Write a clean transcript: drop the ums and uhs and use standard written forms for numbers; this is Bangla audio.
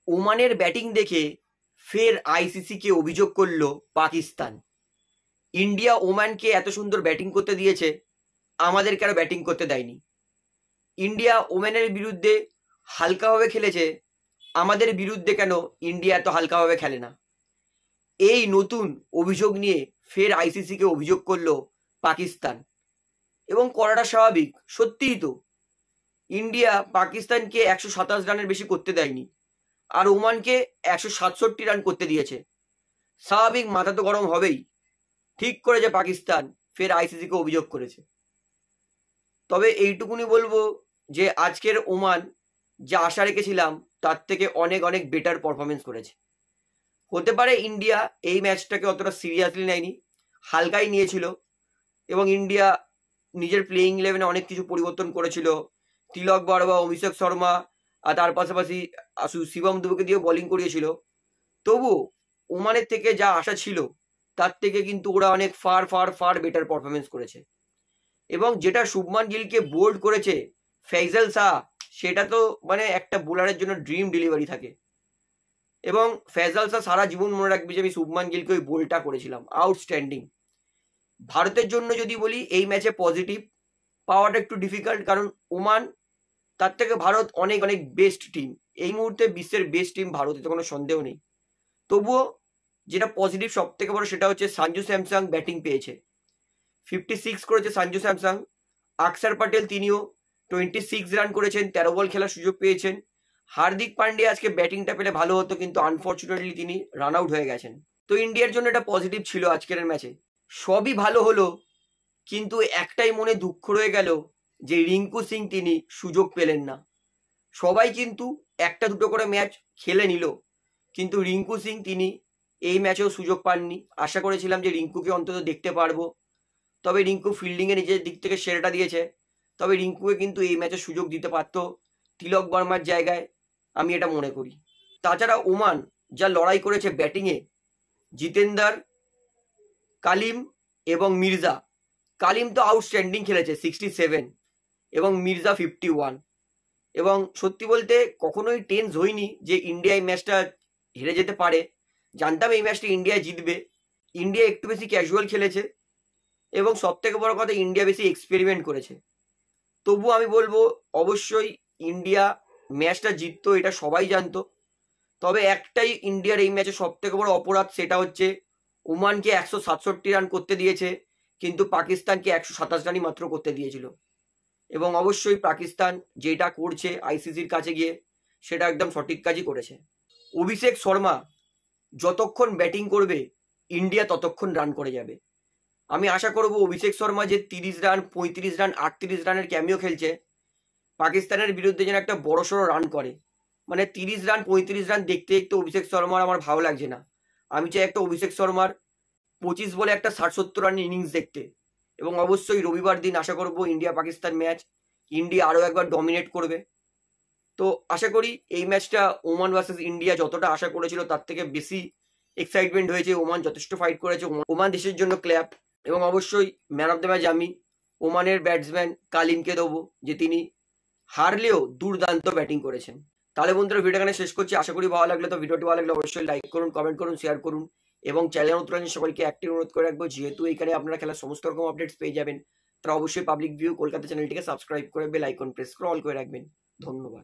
ওমানের ব্যাটিং দেখে ফের আইসিসিকে অভিযোগ করলো পাকিস্তান। ইন্ডিয়া ওমানকে এত সুন্দর ব্যাটিং করতে দিয়েছে, আমাদেরকে আরো ব্যাটিং করতে দেয়নি। ইন্ডিয়া ওমানের বিরুদ্ধে হালকাভাবে খেলেছে, আমাদের বিরুদ্ধে কেন ইন্ডিয়া এত হালকাভাবে খেলে না? এই নতুন অভিযোগ নিয়ে ফের আইসিসিকে অভিযোগ করলো পাকিস্তান, এবং করাটা স্বাভাবিক। সত্যিই তো, ইন্ডিয়া পাকিস্তানকে 127 রানের বেশি করতে দেয়নি, আর ওমানকে 167 রান করতে দিয়েছে। স্বাভাবিক, মাথা তো গরম হবেই। ঠিক করেছে পাকিস্তান, ফের আইসিসিকে অভিযোগ করেছে। তবে এইটুকুনি বলবো যে আজকের ওমান যা আশা রেখেছিলাম তার থেকে অনেক অনেক বেটার পারফরমেন্স করেছে। হতে পারে ইন্ডিয়া এই ম্যাচটাকে অতটা সিরিয়াসলি নেয়নি, হালকাই নিয়েছিল, এবং ইন্ডিয়া নিজের প্লেয়িং ইলেভেনে অনেক কিছু পরিবর্তন করেছিল। তিলক বর্মা, অভিষেক শর্মা, আর তার পাশাপাশি শিবম দুবেকে দিয়ে বোলিং করিয়েছিল। তবুও ওমানের থেকে যা আশা ছিল তার থেকে কিন্তু ওরা অনেক far far far better performance করেছে। এবং যেটা শুভমান গিলকে বোল্ড করেছে ফৈজল শাহ, সেটা তো মানে একটা বোলারের জন্য ড্রিম ডেলিভারি থাকে। এবং ফৈজল শাহ সারা জীবন মনে রাখবে যে আমি শুভমান গিলকে ওই বোলটা করেছিলাম। আউটস্ট্যান্ডিং। ভারতের জন্য যদি বলি, এই ম্যাচে পজিটিভ পাওয়াটা একটু ডিফিকাল্ট, কারণ ওমান তার থেকে ভারত অনেক অনেক বেস্ট টিম। এই মুহূর্তে বিশ্বের বেস্ট টিম ভারত, এতে কোনো সন্দেহ নেই। তবুও যেটা পজিটিভ সব থেকে বড়, সেটা হচ্ছে সঞ্জু স্যামসং ব্যাটিং পেয়েছে। 56 করেছে সঞ্জু স্যামসং। আকসার প্যাটেল তিনিও 26 রান করেছেন, 13 বল খেলার সুযোগ পেয়েছেন। হার্দিক পান্ডিয়া আজকে ব্যাটিংটা পেলে ভালো হতো, কিন্তু আনফর্চুনেটলি তিনি রান আউট হয়ে গেছেন। তো ইন্ডিয়ার জন্য এটা পজিটিভ ছিল আজকের ম্যাচে। সবই ভালো হলো, কিন্তু একটাই মনে দুঃখ রয়ে গেল যে রিঙ্কু সিং তিনি সুযোগ পেলেন না। সবাই কিন্তু একটা দুটো করে ম্যাচ খেলে নিল, কিন্তু রিঙ্কু সিং তিনি এই ম্যাচেও সুযোগ পাননি। আশা করেছিলাম যে রিঙ্কুকে অন্তত দেখতে পারবো, তবে রিঙ্কু ফিল্ডিংয়ে নিজের দিক থেকে সেরাটা দিয়েছে। তবে রিঙ্কুকে কিন্তু এই ম্যাচে সুযোগ দিতে পারতো তিলক বর্মার জায়গায়, আমি এটা মনে করি। তাছাড়া ওমান যা লড়াই করেছে ব্যাটিংয়ে, জিতেন্দার, কালিম এবং মির্জা। কালিম তো আউটস্ট্যান্ডিং খেলেছে 67, এবং মির্জা 51। এবং সত্যি বলতে কখনোই টেন্স হয়নি যে ইন্ডিয়া এই ম্যাচটা হেরে যেতে পারে। জানতাম এই ম্যাচটা ইন্ডিয়া জিতবে। ইন্ডিয়া একটু বেশি ক্যাজুয়াল খেলেছে, এবং সব থেকে বড় কথা ইন্ডিয়া বেশি এক্সপেরিমেন্ট করেছে। তবু আমি বলবো অবশ্যই ইন্ডিয়া ম্যাচটা জিততো, এটা সবাই জানতো। তবে একটাই ইন্ডিয়ার এই ম্যাচে সব থেকে বড় অপরাধ, সেটা হচ্ছে ওমানকে 167 রান করতে দিয়েছে, কিন্তু পাকিস্তানকে 127 রানই মাত্র করতে দিয়েছিল। এবং অবশ্যই পাকিস্তান যেটা করছে আইসিসির কাছে গিয়ে, সেটা একদম সঠিক কাজই করেছে। অভিষেক শর্মা যতক্ষণ ব্যাটিং করবে ইন্ডিয়া ততক্ষণ রান করে যাবে। আমি আশা করব অভিষেক শর্মা যে 30 রান, 35 রান, 38 রানের ক্যামিও খেলছে, পাকিস্তানের বিরুদ্ধে যেন একটা বড়সড় রান করে। মানে 30 রান 35 রান দেখতে দেখতে অভিষেক শর্মার আমার ভালো লাগছে না। আমি চাই একটা অভিষেক শর্মার 25 বলে একটা 60-70 রানের ইনিংস দেখতে। এবং অবশ্যই রবিবার দিন আশা করব ইন্ডিয়া পাকিস্তান ম্যাচ, ইন্ডিয়া আরও একবার ডমিনেট করবে। তো আশা করি এই ম্যাচটা ওমান ভার্সেস ইন্ডিয়া যতটা আশা করেছিল তার থেকে বেশি এক্সাইটমেন্ট হয়েছে। ওমান যথেষ্ট ফাইট করেছে, ওমান দেশের জন্য ক্ল্যাপ। এবং অবশ্যই ম্যান অফ দ্য ম্যাচ আমি ওমানের ব্যাটসম্যান কালিমকে দেবো, যে তিনি হারলেও দুর্দান্ত ব্যাটিং করেছেন। তাহলে বন্ধুরা ভিডিও এখানে শেষ করছি। আশা করি ভালো লাগলো। তো ভিডিওটি ভালো লাগলে অবশ্যই লাইক করুন, কমেন্ট করুন, শেয়ার করুন, এবং চ্যানেল নতুন সবাইকে অ্যাক্টিভ অনুরোধ করে রাখবো, যেহেতু এখানে আপনারা খেলার সমস্ত রকম আপডেটস পেয়ে যাবেন। তারা অবশ্যই পাবলিক ভিউ কলকাতা চ্যানেলটিকে সাবস্ক্রাইব করে বেল আইকন প্রেস করে অল করে রাখবেন। ধন্যবাদ।